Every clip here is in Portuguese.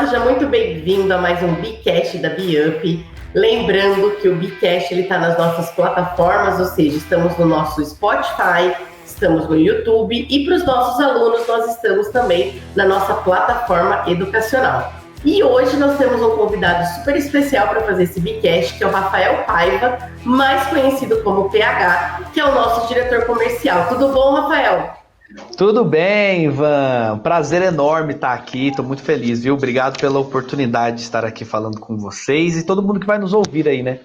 seja muito bem-vindo a mais um Bcast da BeUp. Lembrando que o Bcast está nas nossas plataformas, ou seja, estamos no nosso Spotify, estamos no YouTube e para os nossos alunos nós estamos também na nossa plataforma educacional. E hoje nós temos um convidado super especial para fazer esse Bcast, que é o Rafael Paiva, mais conhecido como PH, que é o nosso diretor comercial. Tudo bom, Rafael? Tudo bem, Ivan. Prazer enorme estar aqui. Estou muito feliz, viu? Obrigado pela oportunidade de estar aqui falando com vocês e todo mundo que vai nos ouvir aí, né?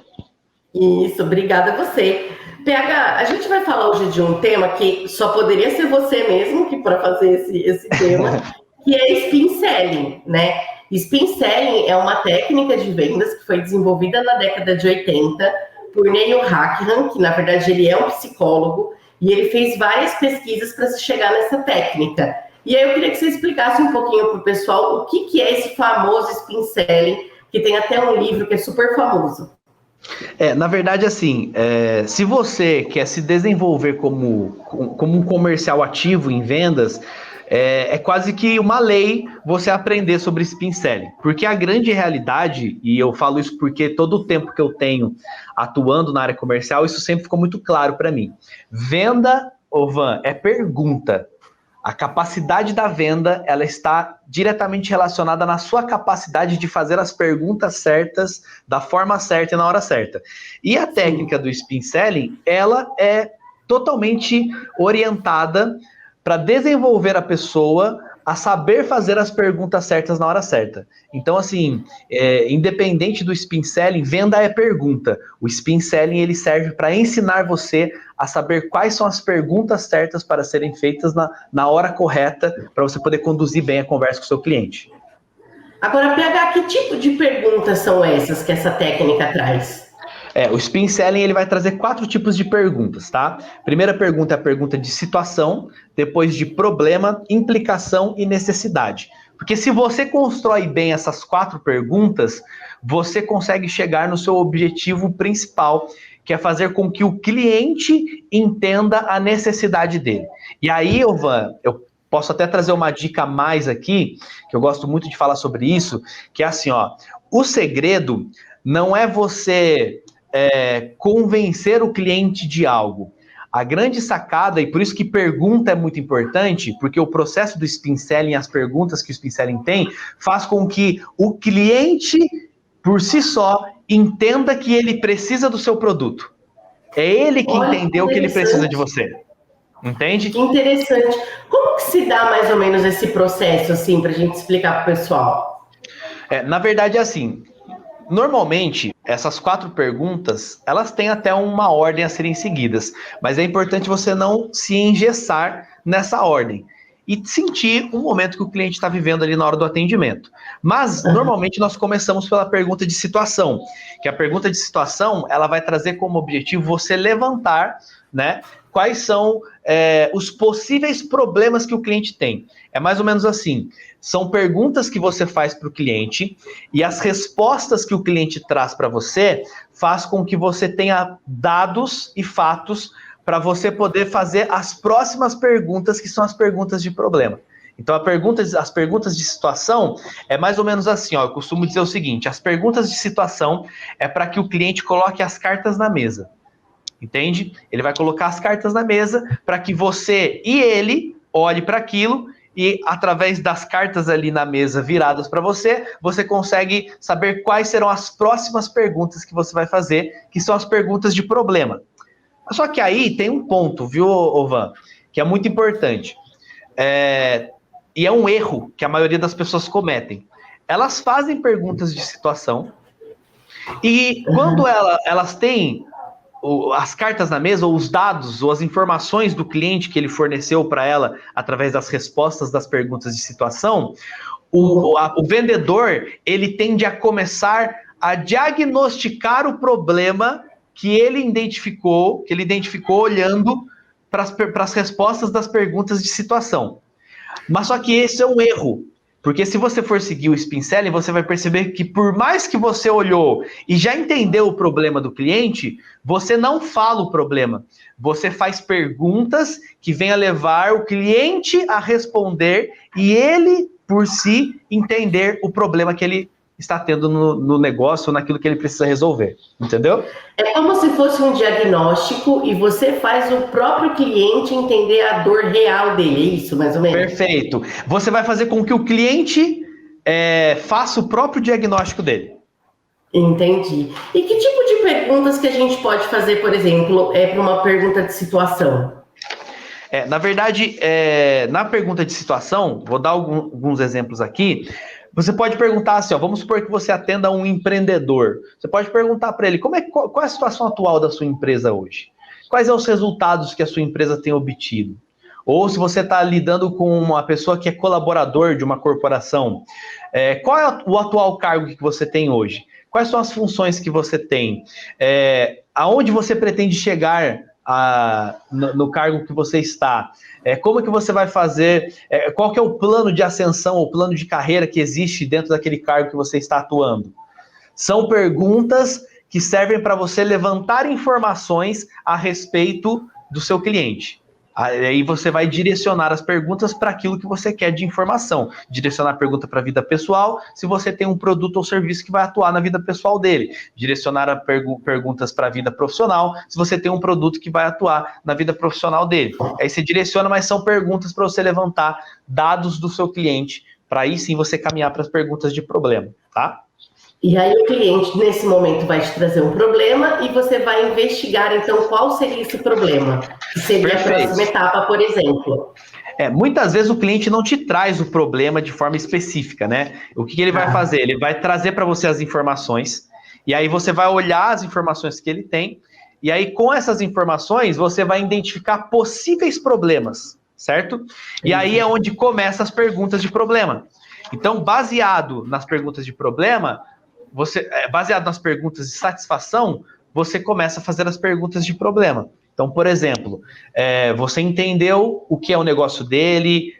Isso, obrigada a você. PH, a gente vai falar hoje de um tema que só poderia ser você mesmo que para fazer esse tema, que é spin selling, né? Spin selling é uma técnica de vendas que foi desenvolvida na década de 80 por Neil Hackman, que na verdade ele é um psicólogo, e ele fez várias pesquisas para se chegar nessa técnica. E aí eu queria que você explicasse um pouquinho para o pessoal o que é esse famoso spin selling, que tem até um livro que é super famoso. Na verdade, assim, se você quer se desenvolver como um comercial ativo em vendas, é quase que uma lei você aprender sobre spin selling. Porque a grande realidade, e eu falo isso porque todo o tempo que eu tenho atuando na área comercial, isso sempre ficou muito claro para mim. Venda, Van, é pergunta. A capacidade da venda, ela está diretamente relacionada na sua capacidade de fazer as perguntas certas, da forma certa e na hora certa. E a técnica do spin selling, ela é totalmente orientada para desenvolver a pessoa a saber fazer as perguntas certas na hora certa. Então, assim, independente do spin selling, venda é pergunta. O spin selling, ele serve para ensinar você a saber quais são as perguntas certas para serem feitas na hora correta, para você poder conduzir bem a conversa com o seu cliente. Agora, PH, que tipo de perguntas são essas que essa técnica traz? O spin selling, ele vai trazer 4 tipos de perguntas, tá? Primeira pergunta é a pergunta de situação, depois de problema, implicação e necessidade. Porque se você constrói bem essas 4 perguntas, você consegue chegar no seu objetivo principal, que é fazer com que o cliente entenda a necessidade dele. E aí, Ivan, eu posso até trazer uma dica a mais aqui, que eu gosto muito de falar sobre isso, que é assim, ó, o segredo não é você convencer o cliente de algo. A grande sacada, e por isso que pergunta é muito importante, porque o processo do spin selling, as perguntas que o spin selling tem, faz com que o cliente, por si só, entenda que ele precisa do seu produto. É ele que entendeu que ele precisa de você. Entende? Que interessante. Como que se dá mais ou menos esse processo, assim, para a gente explicar para o pessoal? Na verdade, é assim, normalmente, essas 4 perguntas, elas têm até uma ordem a serem seguidas, mas é importante você não se engessar nessa ordem e sentir o momento que o cliente está vivendo ali na hora do atendimento. Mas, normalmente, nós começamos pela pergunta de situação, que a pergunta de situação, ela vai trazer como objetivo você levantar, né, quais são os possíveis problemas que o cliente tem. É mais ou menos assim, são perguntas que você faz para o cliente e as respostas que o cliente traz para você faz com que você tenha dados e fatos para você poder fazer as próximas perguntas, que são as perguntas de problema. Então, as perguntas de situação é mais ou menos assim, ó, eu costumo dizer o seguinte, as perguntas de situação é para que o cliente coloque as cartas na mesa. Entende? Ele vai colocar as cartas na mesa para que você e ele olhe para aquilo e, através das cartas ali na mesa viradas para você, você consegue saber quais serão as próximas perguntas que você vai fazer, que são as perguntas de problema. Só que aí tem um ponto, viu, Van, que é muito importante. E é um erro que a maioria das pessoas cometem. Elas fazem perguntas de situação e quando elas têm as cartas na mesa, ou os dados, ou as informações do cliente que ele forneceu para ela através das respostas das perguntas de situação, o vendedor, ele tende a começar a diagnosticar o problema que ele identificou olhando para as respostas das perguntas de situação. Mas só que esse é um erro. Porque se você for seguir o spin selling, você vai perceber que por mais que você olhou e já entendeu o problema do cliente, você não fala o problema. Você faz perguntas que venham a levar o cliente a responder e ele por si entender o problema que ele está tendo no negócio, naquilo que ele precisa resolver, entendeu? É como se fosse um diagnóstico e você faz o próprio cliente entender a dor real dele, é isso, mais ou menos? Perfeito. Você vai fazer com que o cliente faça o próprio diagnóstico dele. Entendi. E que tipo de perguntas que a gente pode fazer, por exemplo, para uma pergunta de situação? Na verdade, na pergunta de situação, vou dar alguns exemplos aqui. Você pode perguntar assim, ó, vamos supor que você atenda um empreendedor. Você pode perguntar para ele qual é a situação atual da sua empresa hoje? Quais são os resultados que a sua empresa tem obtido? Ou se você está lidando com uma pessoa que é colaborador de uma corporação, qual é o atual cargo que você tem hoje? Quais são as funções que você tem? Aonde você pretende chegar no cargo que você está? Como que você vai fazer? Qual que é o plano de ascensão, o plano de carreira que existe dentro daquele cargo que você está atuando? São perguntas que servem para você levantar informações a respeito do seu cliente. Aí você vai direcionar as perguntas para aquilo que você quer de informação. Direcionar a pergunta para a vida pessoal, se você tem um produto ou serviço que vai atuar na vida pessoal dele. Direcionar perguntas para a vida profissional, se você tem um produto que vai atuar na vida profissional dele. Aí você direciona, mas são perguntas para você levantar dados do seu cliente, para aí sim você caminhar para as perguntas de problema, tá? E aí o cliente, nesse momento, vai te trazer um problema e você vai investigar, então, qual seria esse problema? Que seria Perfeito. a próxima etapa, por exemplo. Muitas vezes o cliente não te traz o problema de forma específica, né? O que ele vai fazer? Ele vai trazer para você as informações, e aí você vai olhar as informações que ele tem, e aí com essas informações você vai identificar possíveis problemas, certo? E aí é onde começam as perguntas de problema. Então, baseado nas perguntas de problema, baseado nas perguntas de satisfação, você começa a fazer as perguntas de problema. Então, por exemplo, você entendeu o que é o negócio dele,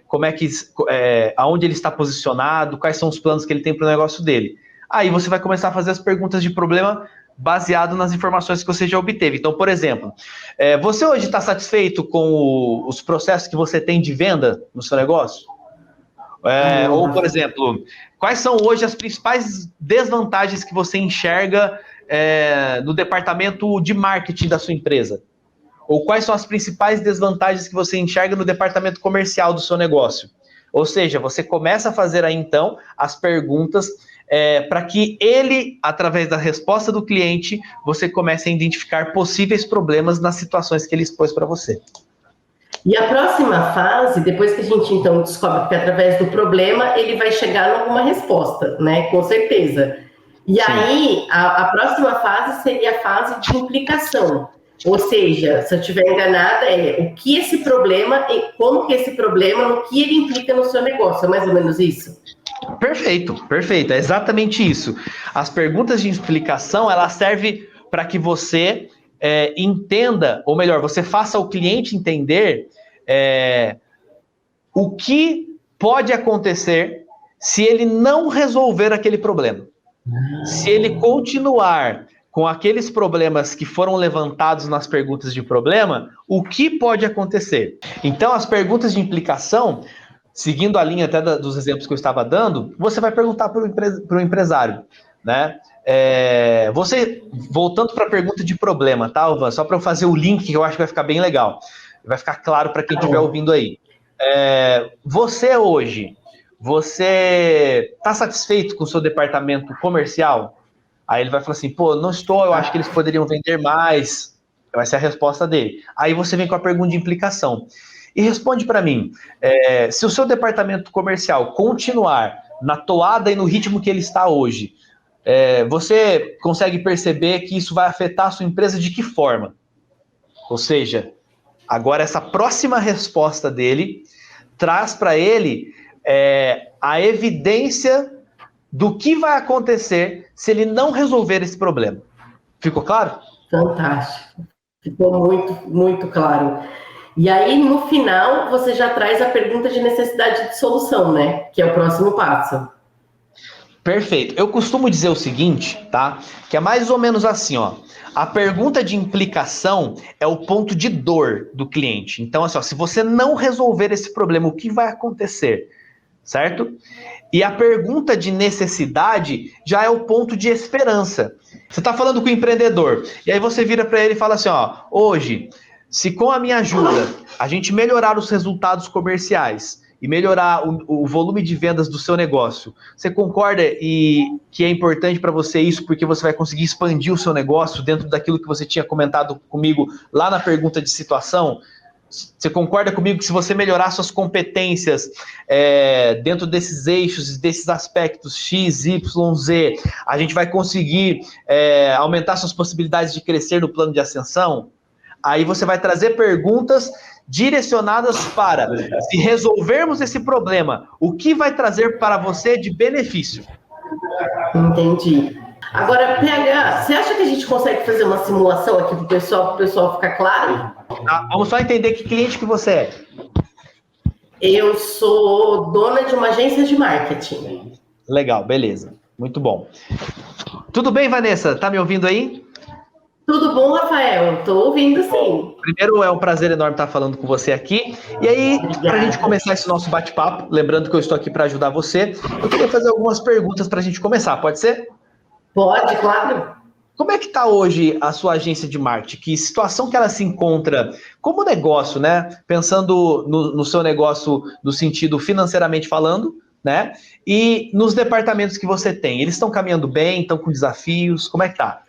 aonde ele está posicionado, quais são os planos que ele tem para o negócio dele. Aí você vai começar a fazer as perguntas de problema baseado nas informações que você já obteve. Então, por exemplo, você hoje está satisfeito com os processos que você tem de venda no seu negócio? Ou, por exemplo, quais são hoje as principais desvantagens que você enxerga no departamento de marketing da sua empresa? Ou quais são as principais desvantagens que você enxerga no departamento comercial do seu negócio? Ou seja, você começa a fazer aí, então, as perguntas para que ele, através da resposta do cliente, você comece a identificar possíveis problemas nas situações que ele expôs para você. E a próxima fase, depois que a gente então descobre que através do problema ele vai chegar em alguma resposta, né? Com certeza. E aí, a próxima fase seria a fase de implicação. Ou seja, se eu estiver enganada, o que esse problema, e como que esse problema, no que ele implica no seu negócio, é mais ou menos isso? Perfeito, é exatamente isso. As perguntas de implicação, ela serve para que você entenda, ou melhor, você faça o cliente entender o que pode acontecer se ele não resolver aquele problema. Se ele continuar com aqueles problemas que foram levantados nas perguntas de problema, o que pode acontecer? Então, as perguntas de implicação, seguindo a linha até dos exemplos que eu estava dando, você vai perguntar para o empresário, né? Você, voltando para a pergunta de problema, tá, Alvan? Só para eu fazer o link, que eu acho que vai ficar bem legal. Vai ficar claro para quem estiver ouvindo aí. Você hoje, você está satisfeito com o seu departamento comercial? Aí ele vai falar assim, pô, não estou, eu acho que eles poderiam vender mais. Vai ser a resposta dele. Aí você vem com a pergunta de implicação. E responde para mim, se o seu departamento comercial continuar na toada e no ritmo que ele está hoje, você consegue perceber que isso vai afetar a sua empresa de que forma? Ou seja, agora essa próxima resposta dele traz para ele a evidência do que vai acontecer se ele não resolver esse problema. Ficou claro? Fantástico. Ficou muito, muito claro. E aí, no final, você já traz a pergunta de necessidade de solução, né? Que é o próximo passo. Perfeito. Eu costumo dizer o seguinte, tá? Que é mais ou menos assim, ó. A pergunta de implicação é o ponto de dor do cliente. Então, assim, ó, se você não resolver esse problema, o que vai acontecer? certo? E a pergunta de necessidade já é o ponto de esperança. Você está falando com o empreendedor, e aí você vira para ele e fala assim, ó, hoje, se com a minha ajuda a gente melhorar os resultados comerciais e melhorar o volume de vendas do seu negócio, você concorda que é importante para você isso porque você vai conseguir expandir o seu negócio dentro daquilo que você tinha comentado comigo lá na pergunta de situação? Você concorda comigo que se você melhorar suas competências dentro desses eixos, desses aspectos X, Y, Z, a gente vai conseguir aumentar suas possibilidades de crescer no plano de ascensão? Aí você vai trazer perguntas direcionadas para, se resolvermos esse problema, o que vai trazer para você de benefício? Entendi. Agora, PH, você acha que a gente consegue fazer uma simulação aqui para o pessoal ficar claro? Vamos só entender que cliente que você é. Eu sou dona de uma agência de marketing. Legal, beleza. Muito bom. Tudo bem, Vanessa? Tá me ouvindo aí? Tudo bom, Rafael? Estou ouvindo, sim. Primeiro, é um prazer enorme estar falando com você aqui. E aí, para a gente começar esse nosso bate-papo, lembrando que eu estou aqui para ajudar você, eu queria fazer algumas perguntas para a gente começar, pode ser? Pode, claro. Como é que está hoje a sua agência de marketing? Que situação que ela se encontra como negócio, né? Pensando no seu negócio no sentido financeiramente falando, né? E nos departamentos que você tem, eles estão caminhando bem, estão com desafios, como é que tá?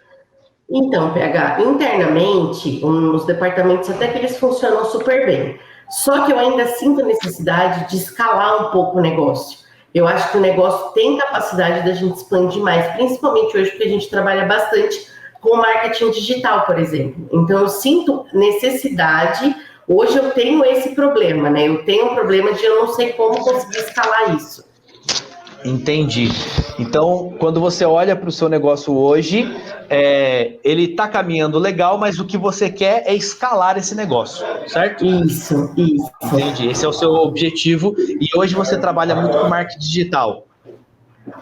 Então, PH, internamente, os departamentos até que eles funcionam super bem. Só que eu ainda sinto a necessidade de escalar um pouco o negócio. Eu acho que o negócio tem capacidade da gente expandir mais, principalmente hoje, porque a gente trabalha bastante com marketing digital, por exemplo. Então, eu sinto necessidade. Hoje eu tenho esse problema, né? Eu tenho um problema de eu não sei como conseguir escalar isso. Entendi. Então, quando você olha para o seu negócio hoje, ele está caminhando legal, mas o que você quer é escalar esse negócio, certo? Isso. Entendi. Esse é o seu objetivo e hoje você trabalha muito com marketing digital.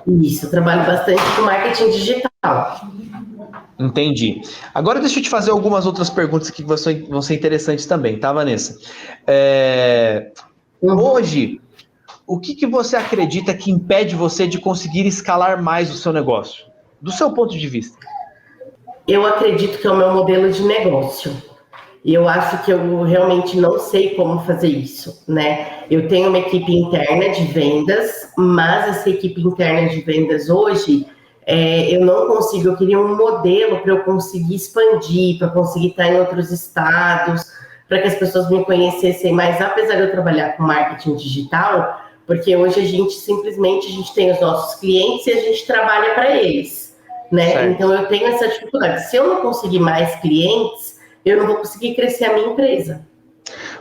Isso, eu trabalho bastante com marketing digital. Entendi. Agora deixa eu te fazer algumas outras perguntas aqui que vão ser interessantes também, tá, Vanessa? Hoje, o que você acredita que impede você de conseguir escalar mais o seu negócio? Do seu ponto de vista. Eu acredito que é o meu modelo de negócio. E eu acho que eu realmente não sei como fazer isso, né? Eu tenho uma equipe interna de vendas, mas essa equipe interna de vendas hoje, eu não consigo, eu queria um modelo para eu conseguir expandir, para conseguir estar em outros estados, para que as pessoas me conhecessem mais, apesar de eu trabalhar com marketing digital, porque hoje a gente tem os nossos clientes e a gente trabalha para eles, né? Certo. Então eu tenho essa dificuldade. Se eu não conseguir mais clientes, eu não vou conseguir crescer a minha empresa.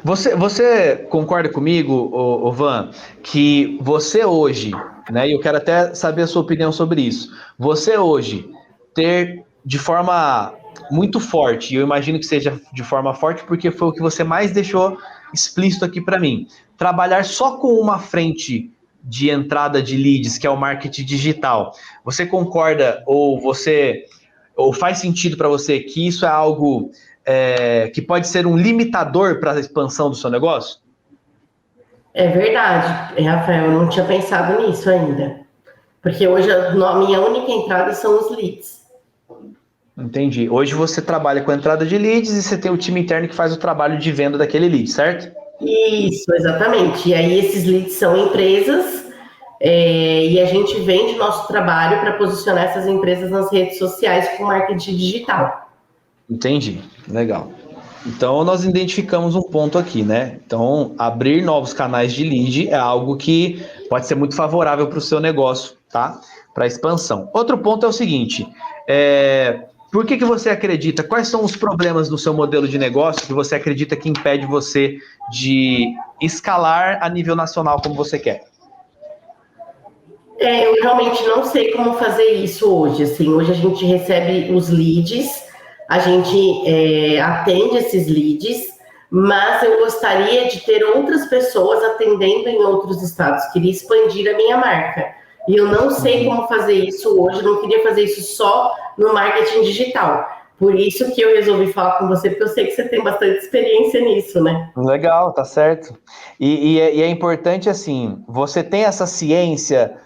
Você concorda comigo, Van, que você hoje, né, e eu quero até saber a sua opinião sobre isso, você hoje ter de forma muito forte, e eu imagino que seja de forma forte porque foi o que você mais deixou explícito aqui para mim, trabalhar só com uma frente de entrada de leads, que é o marketing digital, você concorda ou faz sentido para você que isso é algo que pode ser um limitador para a expansão do seu negócio? É verdade, Rafael, eu não tinha pensado nisso ainda. Porque hoje a minha única entrada são os leads. Entendi. Hoje você trabalha com a entrada de leads e você tem o time interno que faz o trabalho de venda daquele lead, certo? Isso, exatamente. E aí esses leads são empresas e a gente vende nosso trabalho para posicionar essas empresas nas redes sociais com marketing digital. Entendi, legal. Então, nós identificamos um ponto aqui, né? Então, abrir novos canais de lead é algo que pode ser muito favorável para o seu negócio, tá? Para a expansão. Outro ponto é o seguinte, por que você acredita, quais são os problemas no seu modelo de negócio que você acredita que impede você de escalar a nível nacional como você quer? Eu realmente não sei como fazer isso hoje. Assim, hoje a gente recebe os leads, a gente atende esses leads, mas eu gostaria de ter outras pessoas atendendo em outros estados, queria expandir a minha marca. E eu não sei como fazer isso hoje, não queria fazer isso só no marketing digital. Por isso que eu resolvi falar com você, porque eu sei que você tem bastante experiência nisso, né? Legal, tá certo. E é importante, assim, você tem essa ciência,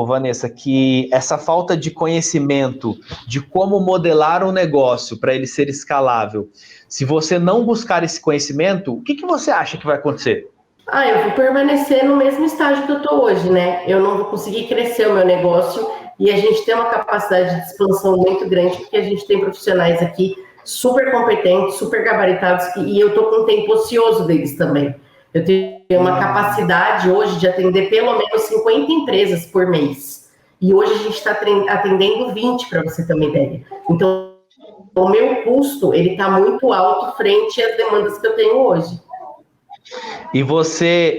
Vanessa, que essa falta de conhecimento de como modelar um negócio para ele ser escalável, se você não buscar esse conhecimento, o que você acha que vai acontecer? Eu vou permanecer no mesmo estágio que eu estou hoje, né? Eu não vou conseguir crescer o meu negócio e a gente tem uma capacidade de expansão muito grande, porque a gente tem profissionais aqui super competentes, super gabaritados, e eu estou com um tempo ocioso deles também. Eu tenho uma capacidade hoje de atender pelo menos 50 empresas por mês. E hoje a gente está atendendo 20, para você ter uma ideia. Então, o meu custo, ele está muito alto frente às demandas que eu tenho hoje. E você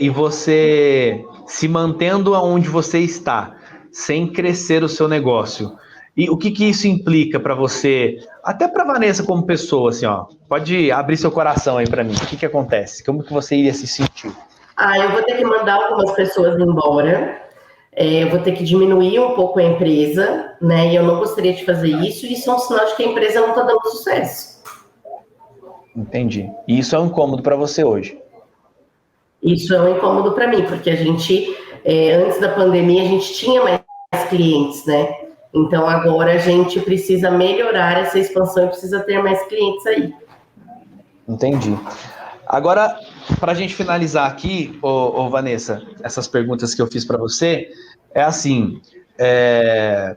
se mantendo aonde você está, sem crescer o seu negócio. E o que isso implica para você, até para Vanessa como pessoa, assim, ó, pode abrir seu coração aí para mim. O que acontece? Como que você iria se sentir? Eu vou ter que mandar algumas pessoas embora. Eu vou ter que diminuir um pouco a empresa, né? E eu não gostaria de fazer isso. E isso é um sinal de que a empresa não está dando sucesso. Entendi. E isso é um incômodo para você hoje? Isso é um incômodo para mim, porque a gente, antes da pandemia, a gente tinha mais clientes, né? Então agora a gente precisa melhorar essa expansão e precisa ter mais clientes aí. Entendi. Agora, para a gente finalizar aqui, Vanessa, essas perguntas que eu fiz para você, é assim,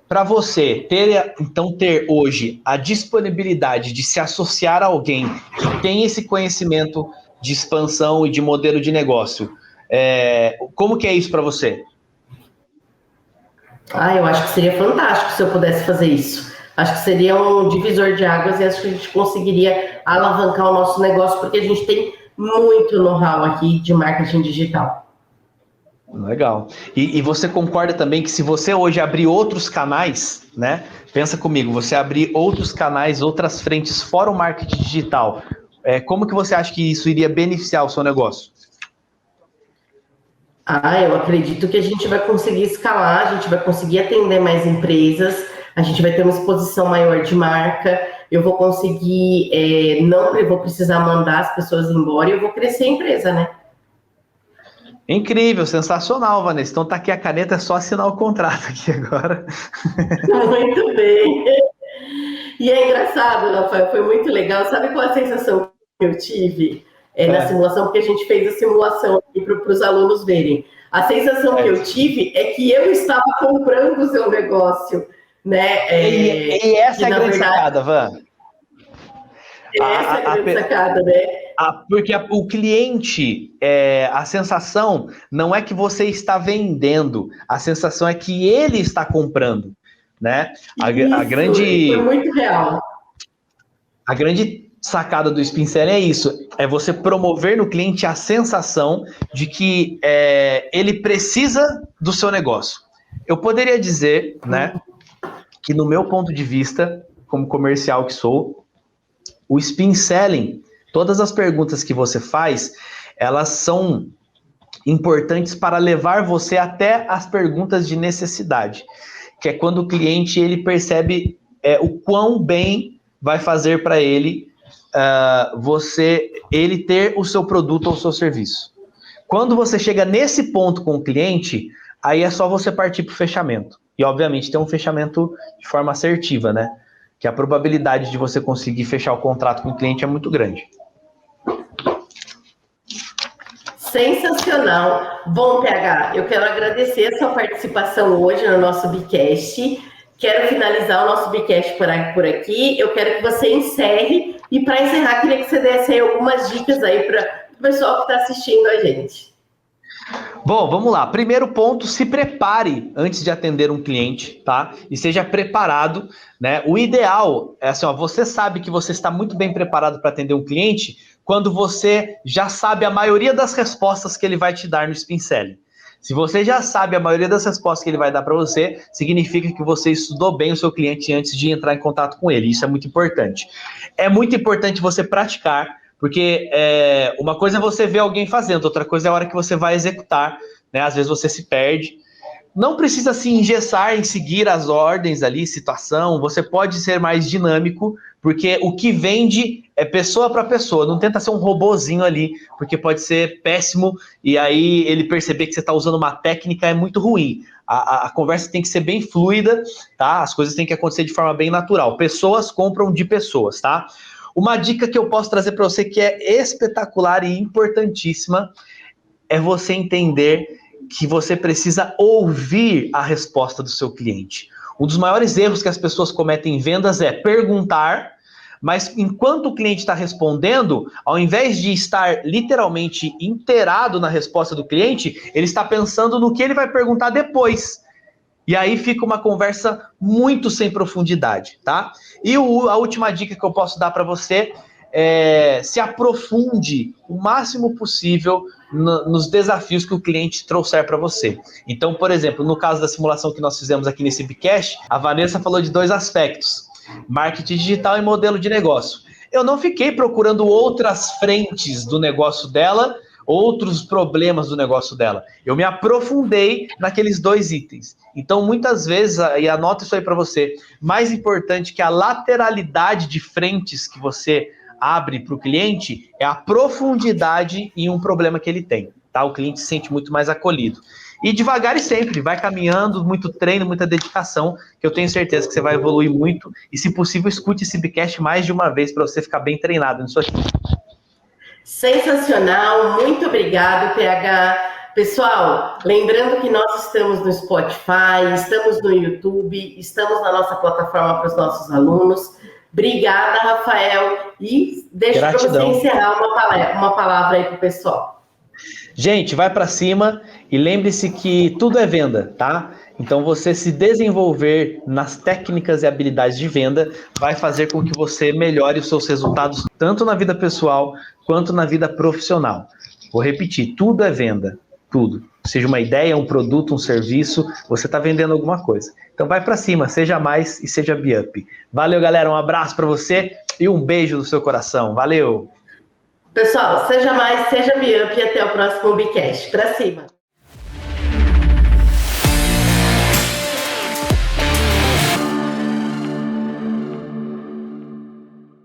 para você ter hoje a disponibilidade de se associar a alguém que tem esse conhecimento de expansão e de modelo de negócio, como que é isso para você? Eu acho que seria fantástico se eu pudesse fazer isso. Acho que seria um divisor de águas e acho que a gente conseguiria alavancar o nosso negócio, porque a gente tem muito know-how aqui de marketing digital. Legal. E você concorda também que se você hoje abrir outros canais, né? Pensa comigo, você abrir outros canais, outras frentes fora o marketing digital, como que você acha que isso iria beneficiar o seu negócio? Eu acredito que a gente vai conseguir escalar, a gente vai conseguir atender mais empresas, a gente vai ter uma exposição maior de marca, eu vou conseguir, não eu vou precisar mandar as pessoas embora e eu vou crescer a empresa, né? Incrível, sensacional, Vanessa. Então tá aqui a caneta, é só assinar o contrato aqui agora. Muito bem. E é engraçado, Rafael, foi muito legal. Sabe qual a sensação que eu tive na simulação? Porque a gente fez a simulação aqui para os alunos verem. A sensação que eu tive é que eu estava comprando o seu negócio, né? E essa é a grande sacada, Van. Essa é a grande sacada, né? Porque o cliente, a sensação não é que você está vendendo, a sensação é que ele está comprando, né? Foi muito real. A grande sacada do Spin Selling é isso, é você promover no cliente a sensação de que ele precisa do seu negócio. Eu poderia dizer, né, que no meu ponto de vista, como comercial que sou, o Spin Selling, todas as perguntas que você faz, elas são importantes para levar você até as perguntas de necessidade, que é quando o cliente ele percebe o quão bem vai fazer para ele ele ter o seu produto ou o seu serviço. Quando você chega nesse ponto com o cliente, aí é só você partir para o fechamento. E, obviamente, ter um fechamento de forma assertiva, né? Que a probabilidade de você conseguir fechar o contrato com o cliente é muito grande. Sensacional. Bom, PH, eu quero agradecer a sua participação hoje no nosso Bicast. Quero finalizar o nosso Bicast por aqui. Eu quero que você encerre. E para encerrar, queria que você desse aí algumas dicas aí para o pessoal que está assistindo a gente. Bom, vamos lá. Primeiro ponto, se prepare antes de atender um cliente, tá? E seja preparado, né? O ideal é assim, ó, você sabe que você está muito bem preparado para atender um cliente quando você já sabe a maioria das respostas que ele vai te dar no Spin Selling. Se você já sabe a maioria das respostas que ele vai dar para você, significa que você estudou bem o seu cliente antes de entrar em contato com ele. Isso é muito importante. É muito importante você praticar, porque uma coisa é você ver alguém fazendo, outra coisa é a hora que você vai executar, né? Às vezes você se perde. Não precisa se engessar em seguir as ordens ali, situação. Você pode ser mais dinâmico, porque o que vende é pessoa para pessoa. Não tenta ser um robozinho ali, porque pode ser péssimo e aí ele perceber que você está usando uma técnica é muito ruim. A conversa tem que ser bem fluida, tá? As coisas têm que acontecer de forma bem natural. Pessoas compram de pessoas, tá? Uma dica que eu posso trazer para você que é espetacular e importantíssima é você entender que você precisa ouvir a resposta do seu cliente. Um dos maiores erros que as pessoas cometem em vendas é perguntar, mas enquanto o cliente está respondendo, ao invés de estar literalmente inteirado na resposta do cliente, ele está pensando no que ele vai perguntar depois. E aí fica uma conversa muito sem profundidade, tá? E a última dica que eu posso dar para você é se aprofunde o máximo possível nos desafios que o cliente trouxer para você. Então, por exemplo, no caso da simulação que nós fizemos aqui nesse Bcast, a Vanessa falou de 2 aspectos: marketing digital e modelo de negócio. Eu não fiquei procurando outras frentes do negócio dela, outros problemas do negócio dela. Eu me aprofundei naqueles 2 itens. Então, muitas vezes, e anota isso aí para você, mais importante que a lateralidade de frentes que você abre para o cliente é a profundidade em um problema que ele tem. Tá? O cliente se sente muito mais acolhido. E devagar e sempre, vai caminhando, muito treino, muita dedicação, que eu tenho certeza que você vai evoluir muito. E, se possível, escute esse Bcast mais de uma vez para você ficar bem treinado nisso aqui. Sensacional, muito obrigado, PH. Pessoal, lembrando que nós estamos no Spotify, estamos no YouTube, estamos na nossa plataforma para os nossos alunos. Obrigada, Rafael. E deixo para você encerrar uma palavra aí para o pessoal. Gente, vai para cima e lembre-se que tudo é venda, tá? Então, você se desenvolver nas técnicas e habilidades de venda vai fazer com que você melhore os seus resultados tanto na vida pessoal quanto na vida profissional. Vou repetir, tudo é venda, tudo. Seja uma ideia, um produto, um serviço, você está vendendo alguma coisa. Então, vai para cima, seja mais e seja Be-Up. Valeu, galera, um abraço para você e um beijo no seu coração. Valeu! Pessoal, seja mais, seja Be-Up e até o próximo Bcast. Para cima!